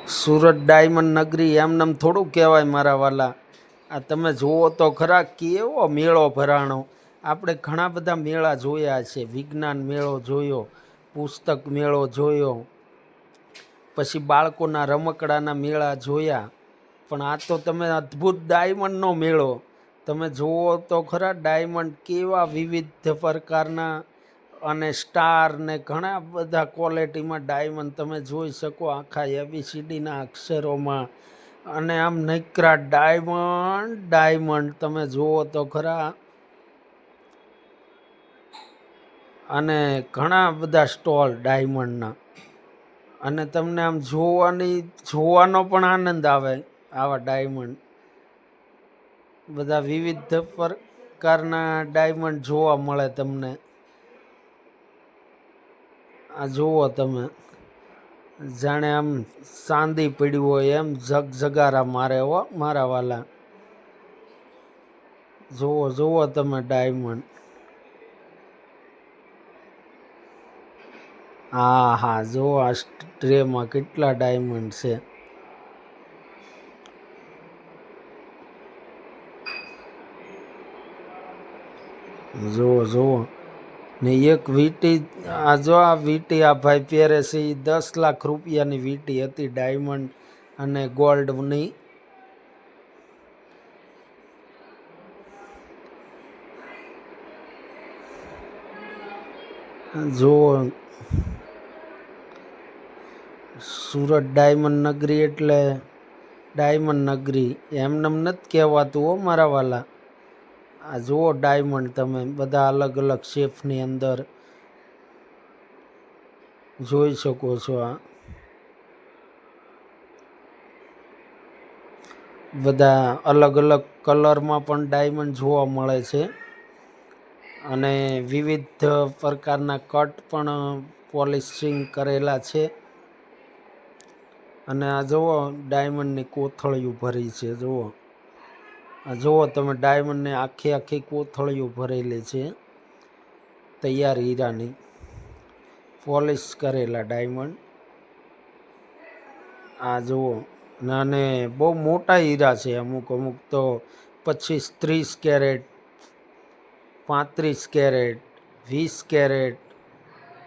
Surat diamond નગરી એમનેમ થોડું કહેવાય મારા વાલા. આ તમે જુઓ તો ખરા કેવો મેળો ભરાણો. આપણે ઘણા બધા મેળા જોયા છે. વિજ્ઞાન મેળો જોયો, પુસ્તક મેળો જોયો, પછી બાળકોના રમકડાના મેળા જોયા. પણ આ તો તમે અદ્ભુત ડાયમંડનો મેળો તમે જુઓ તો ખરા. ડાયમંડ કેવા વિવિધ પ્રકારના અને સ્ટાર ને ઘણા બધા ક્વોલિટીમાં ડાયમંડ તમે જોઈ શકો આખા એબીસીડીના અક્ષરોમાં. અને આમ નકરા ડાયમંડ ડાયમંડ તમે જુઓ તો ખરા. અને ઘણા બધા સ્ટોલ ડાયમંડના. અને તમને આમ જોવાનો પણ આનંદ આવે. આવા ડાયમંડ બધા વિવિધ પ્રકારના ડાયમંડ જોવા મળે તમને. આ જુઓ તમે, જાણે આમ ચાંદી પડ્યું હોય એમ જગજગારા મારે હો મારા વાલા. જુઓ જુઓ તમે ડાયમંડ. હા હા, જુઓ આ ટ્રેમાં કેટલા ડાયમંડ છે. જુઓ જુઓ ને એક વીંટી. આ જો આ વીંટી આ ભાઈ પહેરે છે એ 10 લાખ રૂપિયાની વીંટી હતી ડાયમંડ અને ગોલ્ડની. જુઓ, સુરત ડાયમંડ નગરી એટલે ડાયમંડ નગરી એમનેમ નથી કહેવાતું હો મારા વાલા. આ જુઓ ડાયમંડ તમે બધા અલગ અલગ શેપની અંદર જોઈ શકો છો. આ બધા અલગ અલગ કલરમાં પણ ડાયમંડ જોવા મળે છે. અને વિવિધ પ્રકારના કટ પણ પોલિશિંગ કરેલા છે. અને આ જુઓ ડાયમંડની કોથળીઓ ભરી છે. જુઓ આ જુઓ તમે ડાયમંડની આખી આખી કોથળીઓ ભરેલી છે તૈયાર હીરાની, પોલિશ કરેલા ડાયમંડ. આ જુઓ, અને બહુ મોટા હીરા છે. અમુક અમુક તો 25-30 કેરેટ, 35 કેરેટ, 20 કેરેટ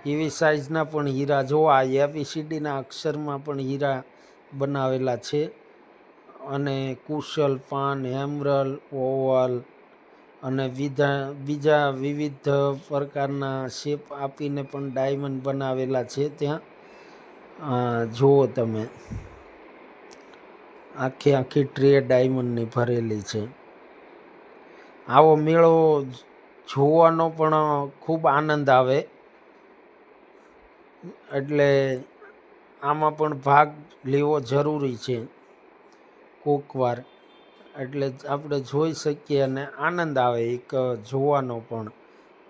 એવી સાઇઝના પણ હીરા. જો આ એબીસીડીના અક્ષરમાં પણ હીરા બનાવેલા છે. અને કુશલ, પાન, હેમરલ, ઓવલ અને બીજા વિવિધ પ્રકારના શેપ આપીને પણ ડાયમંડ બનાવેલા છે ત્યાં. જુઓ તમે, આખી આખી ટ્રે ડાયમંડની ભરેલી છે. આવો મેળો જોવાનો પણ ખૂબ આનંદ આવે. એટલે આમાં પણ ભાગ લેવો જરૂરી છે કોક વાર. એટલે આપણે જોઈ શકીએ અને આનંદ આવે એક જોવાનો પણ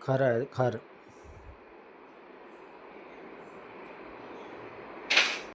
ખરેખર.